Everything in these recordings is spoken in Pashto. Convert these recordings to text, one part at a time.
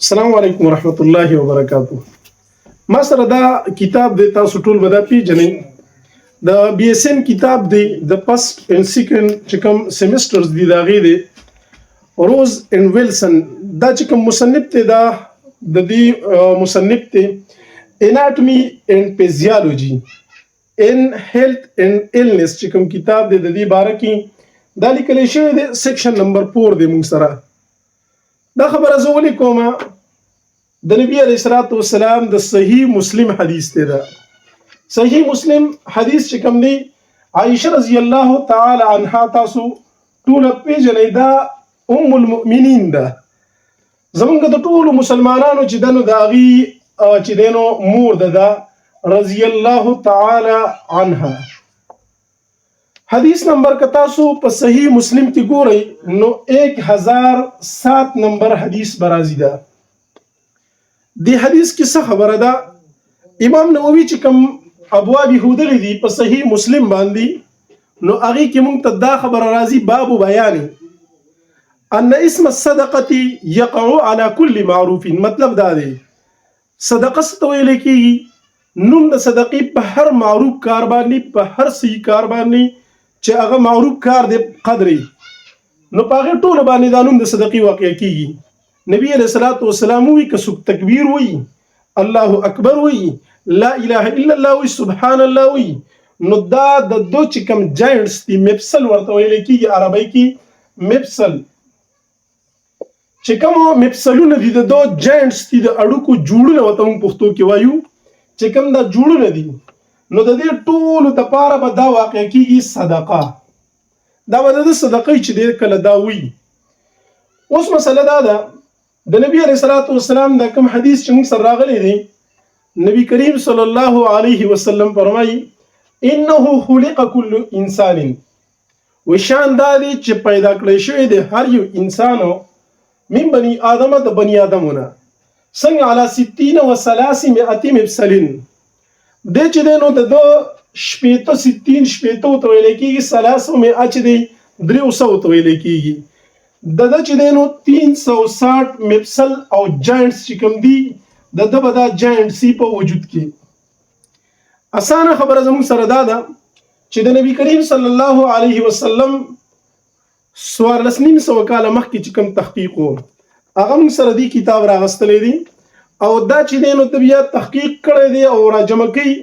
السلام علیکم ورحمت الله وبرکاته. ما سره دا کتاب دی، تاسو ټول به دا پیژنئ. د بی اس ان کتاب دی، د فرست اینڈ سیکنډ چې کوم سیمسټرز دي د هغې دی. روز اینڈ ویلسن دا چې کوم مصنف دی، دا د دې مصنف دی اناټمي اینڈ فزیالوجي ان هیلث اینڈ ایلنس چې کوم کتاب دی، د دې باره کې دا لیکلی شوی دی. سیکشن نمبر 4 دی. موږ سره دا خبره زه ولې کومه، د نبی علیه الصلاۃ والسلام د صحیح مسلم حدیث دی. دا صحیح مسلم حدیث چې کوم دی، عائشه رضی الله تعالی عنها تاسو ټول پیژنئ، دا ام المؤمنین ده. زمونږ د ټولو مسلمانانو چې دنو د هغې چې دی نو مور ده رضی الله تعالی عنها. حدیث نمبر که تاسو په صحیح مسلم کې ګورئ نو 1007 نمبر حدیث برازي ده. دی حدیث کې څه خبره ده؟ امام نووي چې کوم ابواب ښودلي دي په صحیح مسلم باندې، نو هغې کې موږ ته دا خبره راځي، باب بیان ان اسم الصدقه یقع على كل معروف. مطلب دا دی صدقه څه ته ویل کېږي؟ نوم د صدقې په هر معروف کار باندې، په هر صحیح کار باندې چې هغه معروف کار دی قدرې، نو په هغې ټولو باندې دا نوم د صدقې واقع کېږي. نبی علیه الصلاۃ والسلام وایي که څوک تکبیر وایي، الله اکبر وایي، لا اله الا الله وایي، سبحان الله وایي، نو دا د دو چې کوم جاینټس دي، مفصل ورته ویل کېږي عربی کې مفصل. چې کوم مفصلونه دي د دو جاینټس دي، د اړوکو جوړونه ورته موږ پښتو کې وایو، چې کوم دا جوړونه دي، نو د دې ټولو دپاره به دا واقع کېږي صدقه. دا به د صدقې چې دی کله دا وي. اوس مسله دا ده، د نبی علیه الصلاۃ والسلام دا کوم حدیث چې موږ سره راغلی دی، نبی کریم صلی الله علیه وسلم فرمایي انه خلق كل انسان، وشان دا دی چې پیدا کړی شوی دی هر یو انسانو من بني آدم، د بني آدمونه څنګه علی 60 و 300 مفصلین دی چې دی نو د دو شپېته 60 شپېتو ته ویلی کېږي، 300 چې دی 300 ته ویلی کېږي. د ده چې دی نو 360 مفصل او جاینټس چې کوم دي، د ده به دا جاینټس په وجود کې. اسانه خبره زموږ سره دا ده چې د نبی کریم صلی الله علیه وسلم 1400 کاله مخکې چې کوم تحقیق و، هغه موږ سره دی کتاب راغستلی دی، او دا چې دی نو ته بیا تحقیق کړی دی او راجمع کوي.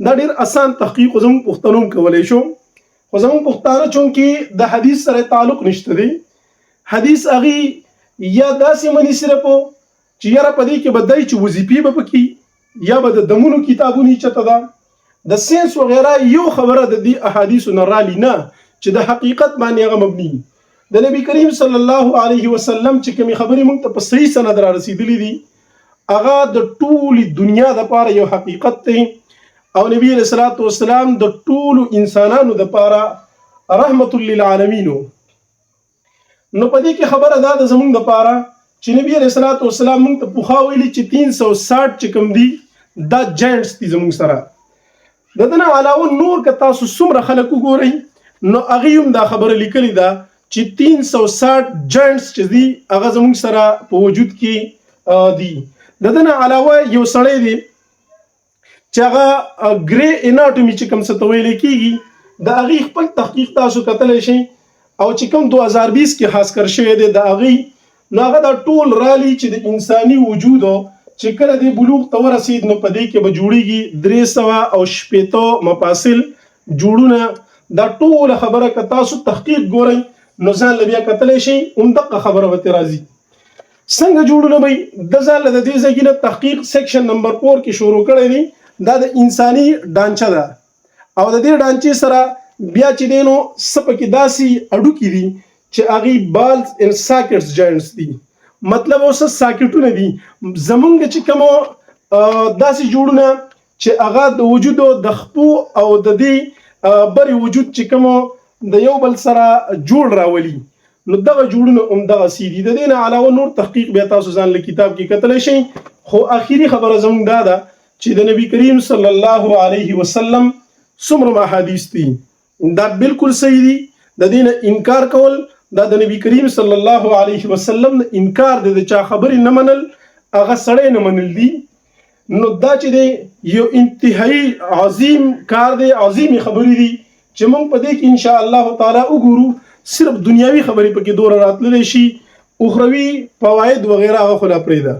دا ډېر اسان تحقیق خو زموږ پښتنو هم کولی شو، خو زموږ پښتانه چونکې د حدیث سره تعلق نشته دی، حدیث هغې یا داسې مني صرف چې یاره په دې کې به دی چې وظیفې به پکې، یا به د دمونو کتابونه چته ده، د ساینس وغیره یو خبره د دې احادیثو نه رالي نه چې د حقیقت باندې هغه مبني. د نبی کریم صلی الله علیه وسلم چې کومې خبرې موږ ته په صحیح سند را رسېدلي دي، هغه د ټولې دنیا دپاره یو حقیقت دی، او نبی علیه الصلاۃ والسلام د ټولو انسانانو دپاره رحمت للعالمین. نو په دې کې خبره دا ده زموږ دپاره چې نبی علیه الصلاۃ والسلام موږ ته پخوا ویلي چې 360 چې کوم دي دا جاینټس دي زموږ سره. د ده نه علاوه نور که تاسو څومره خلک وګورئ، نو هغې هم دا خبره لیکلې ده چې 360 جاینټس چې دي هغه زموږ سره په وجود کې دي. د ده نه علاوه یو سړی دی چې هغه ګری اناټومي چې کوم څه ته ویلی کېږي، د هغې خپل تحقیق تاسو کتلی شئ، او چې کوم 2020 کې خاص کر شوی دی د هغې، نو هغه دا ټول رالی چې د انساني وجودو چې کله د بلوغ ته ورسید، نو په دې کې به جوړیږي 360 مفاصل جوړونه. دا ټوله خبره که تاسو تحقیق ګورئ نو ځان له بیا کتلی شئ، همدغه خبره به ترې راځي. څنګه جوړونه به د ځان له د دې ځای نه تحقیق سیکشن نمبر 4 کې شروع کړی دی. دا د انساني ډانچه ده، او د دې ډانچې سره بیا چې دی نو څه پکې داسې اډوکي دي چې هغې بالز اینډ ساکټس جاینټس دي. مطلب اوس ساکټونه دي زمونږ چې کومو داسې جوړونه چې هغه د وجودو د خپو او د دې بری وجود چې کومو د یو بل سره جوړ راولي، نو دغه جوړونه همدغسې دي. د دې نه علاوه نور تحقیق بیا تاسو ځان له کتاب کې کتلی شئ، خو اخري خبره زموږ دا ده چې د نبی کریم صلی الله علیه وسلم څومره احادیث دي دا بالکل صحیح دي. د دې نه انکار کول دا د نبی کریم صلی الله علیه وسلم انکار دی، د چا خبرې نه منل هغه سړی نه منل دي، نو دا چې دی یو انتهایی عظیم کار دی، عظیمې خبرې دي چې موږ په دې کې ان شاء الله تعالی وګورو. صرف دنیاوي خبرې پکې دوره راتللی شي، اخروي فواید وغیره هغه خو لا پرېږده.